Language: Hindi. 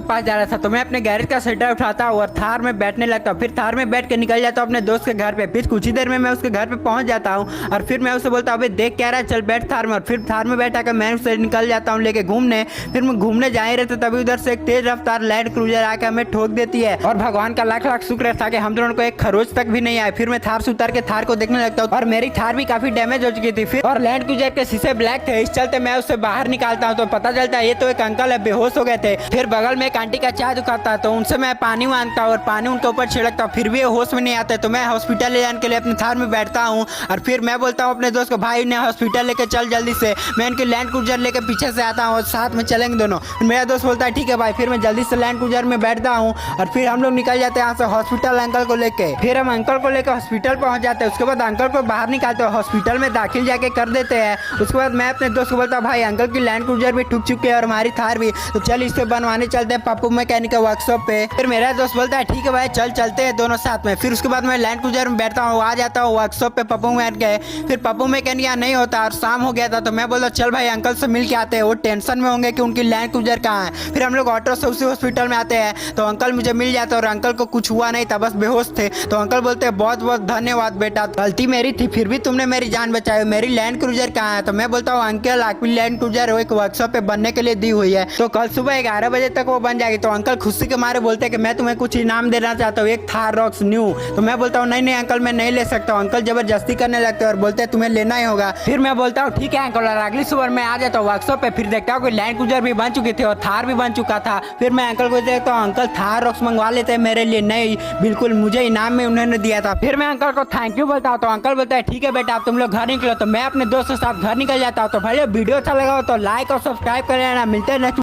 के पास जा रहा था, तो मैं अपने गैरेज का शटर उठाता हूँ और थार में बैठने लगता हूँ। फिर थार में बैठ के निकल जाता हूँ अपने दोस्त के घर पे। फिर कुछ ही देर में मैं उसके घर पे पहुंच जाता हूँ और फिर मैं उससे बोलता हूँ, अबे देख क्या रहा है, चल बैठ थार में। और फिर थार में बैठा कर मैं उससे निकल जाता हूँ लेके घूमने। फिर मैं घूमने जा ही रहता तभी उधर से एक तेज रफ्तार लैंड क्रूजर आकर हमें ठोक देती है और भगवान का लाख लाख शुक्र था कि हम दोनों को एक खरोच तक भी नहीं आया। फिर मैं थार से उतर के थार को देखने लगता हूँ और मेरी थार भी काफी डैमेज हो चुकी थी। फिर और लैंड क्रूजर के शीशे ब्लैक थे, इस चलते मैं उससे बाहर निकालता हूँ तो पता चलता है ये तो एक अंकल है, बेहोश हो गए थे। फिर बगल में एक आंटी का चाय दुकाता तो उनसे मैं पानी मांगता हूँ और पानी उनके ऊपर छिड़कता हूँ, फिर भी होश में नहीं आते। तो मैं हॉस्पिटल ले जाने के लिए अपनी थार में बैठता हूँ और फिर मैं बोलता हूँ अपने दोस्त को, भाई ने हॉस्पिटल लेके चल जल्दी से। मैं इनकी लैंड क्रूजर लेके पीछे से आता हूँ और साथ में चलेंगे दोनों। मेरा दोस्त बोलता है ठीक है भाई। फिर मैं जल्दी से लैंड क्रूजर में बैठता हूँ और फिर हम लोग निकल जाते हैं यहाँ से हॉस्पिटल अंकल को लेके। फिर हम अंकल को लेकर हॉस्पिटल पहुँच जाते हैं। उसके बाद अंकल को बाहर निकालते हैं, हॉस्पिटल में दाखिल जाके कर देते हैं। उसके बाद मैं अपने दोस्त को बोलता हूँ, भाई अंकल की लैंड क्रूजर भी ठुक चुकी है और हमारी थार भी, तो चल इससे बनवाने चलते हैं पप्पू मैकेनिक वर्कशॉप पे। फिर मेरा दोस्त बोलता है ठीक है भाई चल चलते हैं दोनों साथ में। फिर उसके बाद मैं लैंड क्रूजर में बैठता हूँ, आ जाता हूँ वर्कशॉप पे पप्पू मैकेनिक। फिर पप्पू मैकेनिक यहाँ नहीं होता और शाम हो गया था, तो मैं बोलता चल भाई अंकल से मिल के आते हैं, वो टेंशन में होंगे कि उनकी लैंड क्रूजर कहाँ है। फिर हम लोग ऑटो से उसी हॉस्पिटल में आते हैं तो अंकल मुझे मिल जाते हैं और अंकल को कुछ हुआ नहीं था, बस बेहोश थे। तो अंकल बोलते हैं बहुत बहुत धन्यवाद बेटा, गलती मेरी थी फिर भी तुमने मेरी जान बचाई। मेरी लैंड क्रूजर कहाँ है? तो मैं बोलता हूँ अंकल आपकी लैंड क्रूजर एक वर्कशॉप पे बनने के लिए दी हुई है, तो कल सुबह 11 बजे तक वो बन जाएगी। तो अंकल खुशी के मारे बोलते हैं कि मैं तुम्हें कुछ इनाम देना चाहता हूँ, एक थार रॉक्स न्यू। तो मैं बोलता हूँ नहीं नहीं अंकल मैं नहीं ले सकता हूँ। अंकल जबरदस्ती करने लगते हैं और बोलते हैं तुम्हें लेना ही होगा। फिर मैं बोलता हूँ ठीक है अंकल, और अगली सुबह मैं आ जाता हूँ वर्कशॉप पे। फिर देखता हूँ कि लैंड क्रूजर भी बन चुकी थी और थार भी बन चुका था। फिर मैं अंकल को देखता हूँ, अंकल थार रॉक्स मंगवा लेते हैं मेरे लिए। नहीं बिल्कुल, मुझे इनाम में उन्होंने दिया था। फिर मैं अंकल को थैंक यू बोलता हूँ तो अंकल बोलता है ठीक है बेटा आप तुम लोग घर निकलो। तो मैं अपने दोस्तों के साथ घर निकल जाता हूँ। तो भाई वीडियो अच्छा लगा हो तो लाइक और सब्सक्राइब कर लेना। मिलते हैं नेक्स्ट